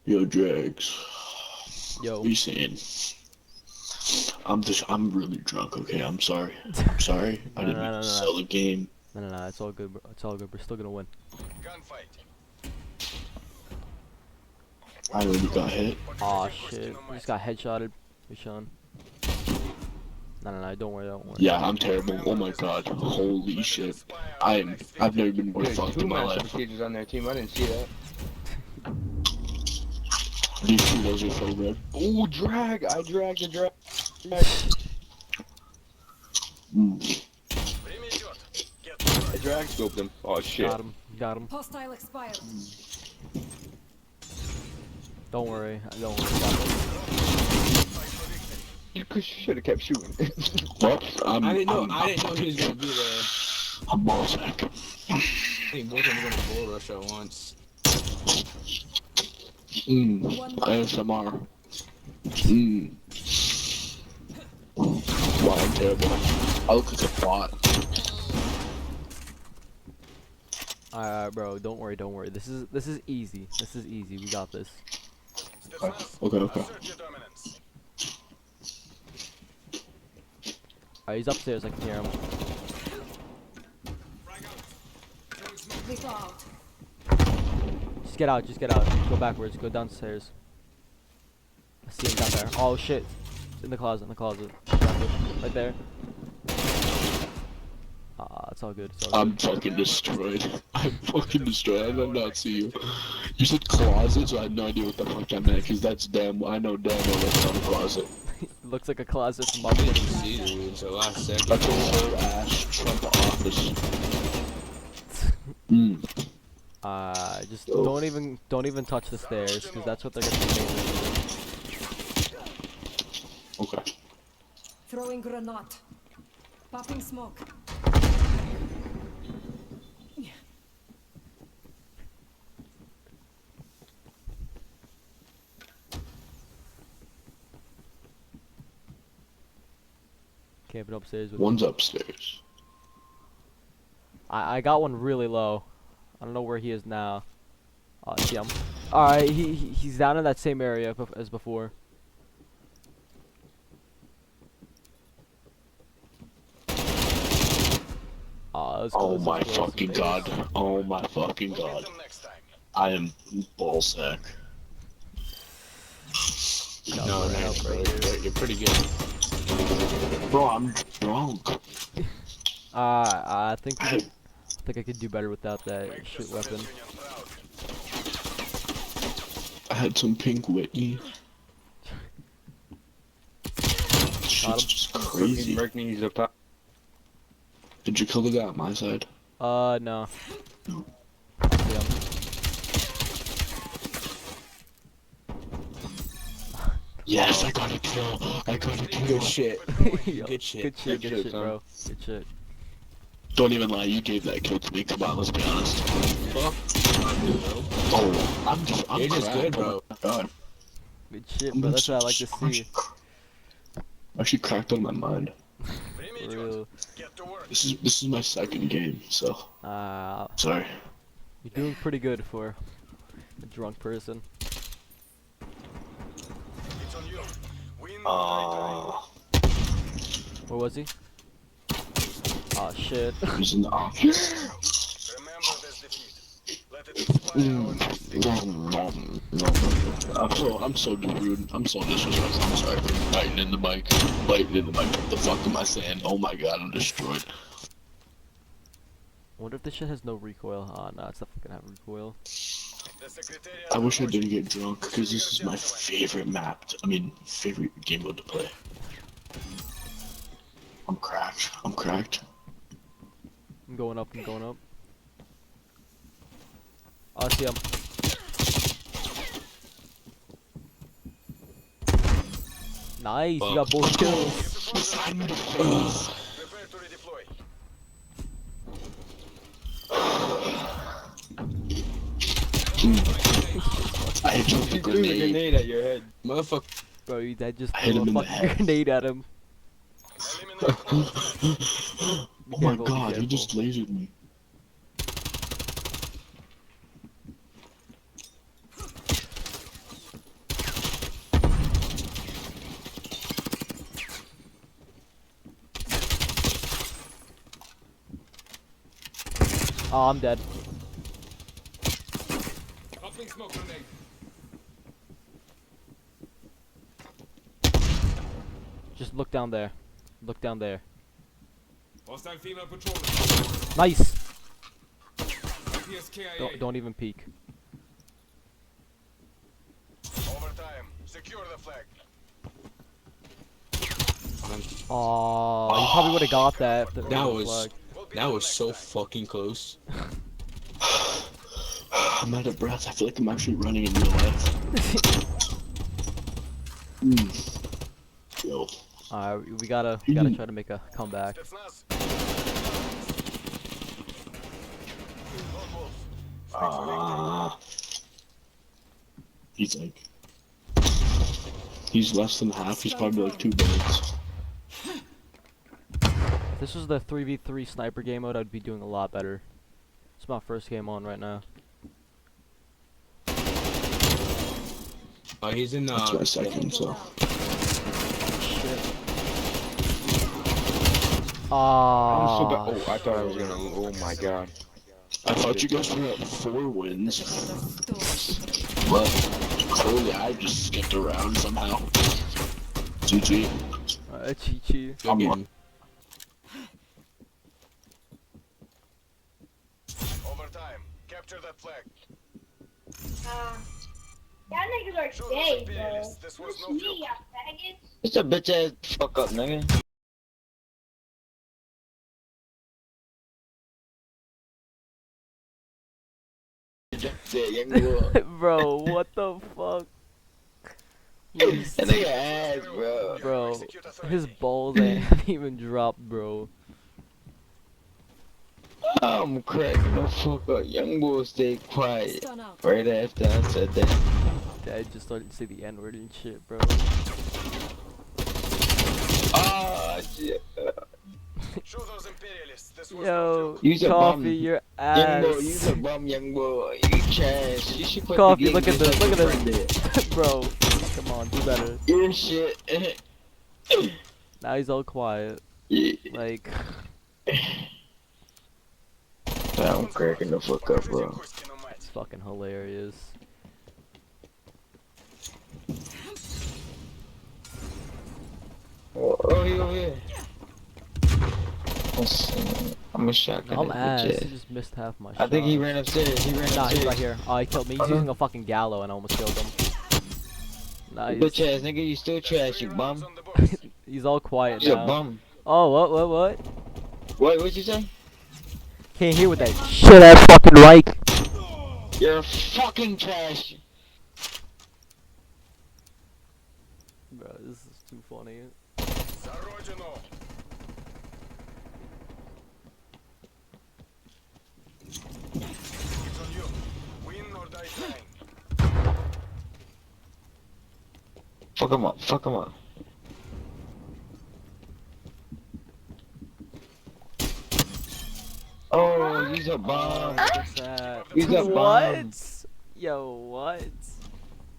Yo, Drags. Yo. What are you saying? I'm really drunk, okay? I'm sorry. I'm sorry. I No, no, didn't mean no, to no, no. sell the game. No, no, no. It's all good, bro. It's all good. We're still gonna win. I already got hit. Aw, shit. We just got headshotted. Sean. No, no, no. Don't worry. Don't worry. Yeah, I'm terrible. Oh my god. Holy shit. I've never been more There's fucked two in my master life. procedures on their team. I didn't see that. These two guys are so red. Ooh, drag! I dragged the drag. Mm. I drag scoped him. Oh shit. Got him. Got him. Hostile expired. Don't worry. Don't worry about it. You should have kept shooting. What? I didn't know he was gonna be there. I'm ball sack. I think both of them were gonna bull rush at once. ASMR. Wow, I'm terrible. I look like a bot. Alright, bro. Don't worry. Don't worry. This is easy. This is easy. We got this. Okay. Alright, he's upstairs. I can hear him. We go out. Just get out. Just get out. Go backwards. Go downstairs. I see him down there. Oh shit. In the closet. In the closet. Right there. It's all good. It's all good. I'm fucking destroyed. I'm fucking destroyed. I did not see you. You said closet, so I had no idea what the fuck I meant, because that's damn, I know damn well that's not a closet. Looks like a closet from I Bobby. didn't see the dude until last second. That's a whole ass Trump office. Just don't even touch the stairs, because that's what they're gonna be made. Okay. Throwing grenade. Popping smoke. Camping upstairs with One's upstairs. I got one really low. I don't know where he is now. I see him. Alright, he's down in that same area as before. Oh my fucking god. Oh my fucking god. I am ball sack. No, bro. You're pretty good. Bro, I'm drunk. I think I could do better without that shit weapon. I had some pink Whitney. Shit's just crazy. Merkney's up top. Did you kill the guy on my side? No. No. Yeah. Yes, I got a kill. I got a kill. Good shit. Yo, Good shit. Good shit, Good good shit, shit, son. bro. Good shit. Don't even lie, you gave that kill to me. Come on, let's be honest. Fuck. Oh, I'm You're just cracked. good, bro. Oh my god. Good shit, I'm bro. That's so- what I like to see. Actually cracked on my mind. For real. This is my second game, so sorry. You're doing pretty good for a drunk person. Where was he? Oh shit. He's in the office. I'm so rude. I'm so disrespectful. I'm sorry for biting in the mic. Biting in the mic. What the fuck am I saying? Oh my god, I'm destroyed. Wonder if this shit has no recoil. Oh no, it's not gonna have recoil. I wish I didn't get drunk, because this is my favorite map. Favorite game mode to play. I'm cracked. I'm cracked. I'm going up, I'm going up. Oh, I see him. Nice, you got both kills. I hit you with a You threw a grenade. grenade at your head. Motherfucker. Bro, you dad just I hit threw him a in the fucking head. grenade at him. Oh my careful, be god, he careful. just lasered me. Oh, I'm dead. Dropping smoke grenade. Just look down there. Look down there. Hostile female patrol. Nice. PSKIA. Don't even peek. Overtime. Secure the flag. Oh, you probably would have got that. If the That was was flag. that was so fucking close. I'm out of breath. I feel like I'm actually running in real life. Yo. Alright, we gotta try to make a comeback. Spetsnaz. He's like, he's less than half. He's probably like 2 minutes. If this was the 3v3 sniper game mode, I'd be doing a lot better. It's my first game on right now. Oh, he's in That's my second, so. I'm so bad. Ah, Oh, I thought I was gonna. Oh my god. I thought you guys were at 4 wins, but clearly I just skipped around somehow. GG. GG. Good game. Overtime. Capture that flag. Y'all niggas are Show those gay, bro. imperialists this was Push no me, fluke. y'all faggots. It's a bitch ass fuck up, nigga. Bro, what the fuck? That nigga ass, bro. Bro, Execute authority. his balls ain't even dropped, bro. I'm cracking the fuck up. Young boy stay quiet. Stun out. Right after I said that. Dad just started to say the N-word and shit, bro. Oh shit. Show those imperialists this was no Yo, fluke. Use a Coffee, bum. your Young boy, ass. use a bum, young boy. You trash. You should put Coffee, the look at game this, look at just this. like Bro, come on, do better. your shit. Now he's all quiet. Yeah. Like, I'm cracking the fuck up, bro. it's fucking hilarious. Oh, he over here. I'm a shotgun. I'm that ass. bitch He ass. just missed half my I shot. think he ran upstairs. He ran Nah, upstairs. he's right here. Oh, he killed me. He's Uh-huh. using a fucking gallow and I almost killed him. Nice. Bitch ass nigga, you still trash, you bum. He's all quiet You're a now. bum. Oh, what? What'd you say? Can't hear with that shit ass fucking mic. You're fucking trash. Bro, this is too funny. За родину. It's on you. Win or die trying. Fuck him up, fuck him up. Oh, he's a bum. What's that? He's a bum. What? Yo, what?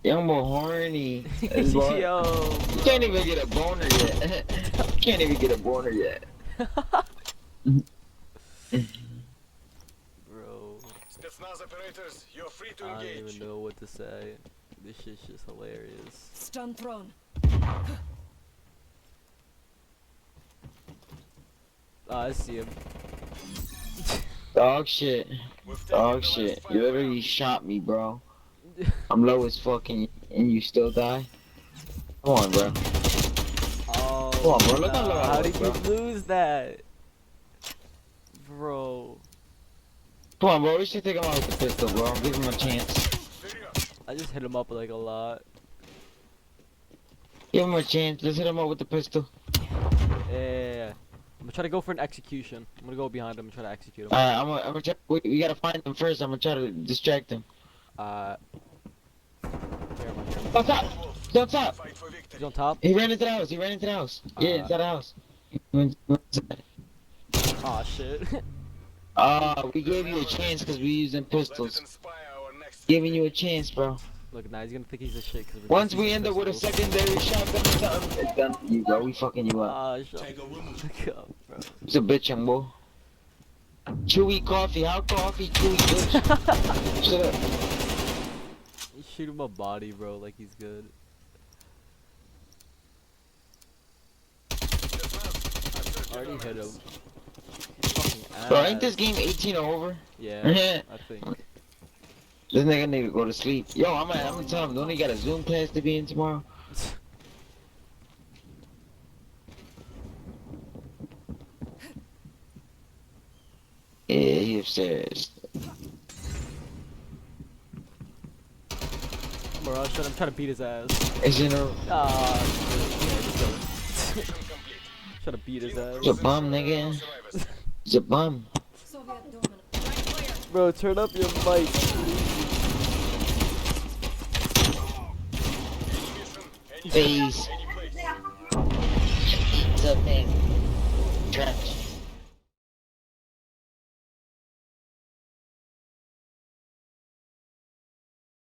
Young boy horny. That's why- Yo. You can't even get a boner yet. You can't even get a boner yet. Bro, Spetsnaz operators, you're free to I don't engage. even know what to say. This shit's just hilarious. Stun thrown. Oh, I see him. Dog shit. We've taken Dog the shit. last You 5 literally rounds. shot me, bro. I'm low as fucking and you still die? Come on, bro. Oh, Come on, bro, look how low I how was, did you bro. lose that? Bro, Come on, bro. We should take him out with the pistol, bro. Give him a chance. Serious. I just hit him up like a lot. Give him a chance. Let's hit him up with the pistol. Yeah. I'm gonna try to go for an execution. I'm gonna go behind him and try to execute him. Alright, I'm gonna try. We gotta find him first. I'm gonna try to distract him. Here, I'm on here. On top! He's on top! Fight for victory. He's on top. He ran into the house. He ran into the house. Yeah, inside the house. He went inside. Aw, shit. We gave you a chance because we using Let pistols. it inspire our next Giving you a chance, bro. Look, now he's gonna think he's a shit because Once we end up with a secondary shotgun or something, it's done for you, bro. We fucking you up. Ah, shut the fuck up, bro. It's a bitch, young boy. Chewy coffee, how coffee, chewy bitch. Shut up. You shoot him a body, bro, like he's good. Already hit him. Fucking Bro, ain't ass. this game 18 or over? Yeah, I think. This nigga need to go to sleep. Yo, I'm gonna tell him, don't he got a Zoom class to be in tomorrow? Yeah, he upstairs. Mirage, I'm trying to beat his ass. Is in a Ah, trying to beat his He's a ass. bum, nigga. He's a bum. Soviet dominant. Right clear. Bro, turn up your mic. Face. What's up, man? Trash.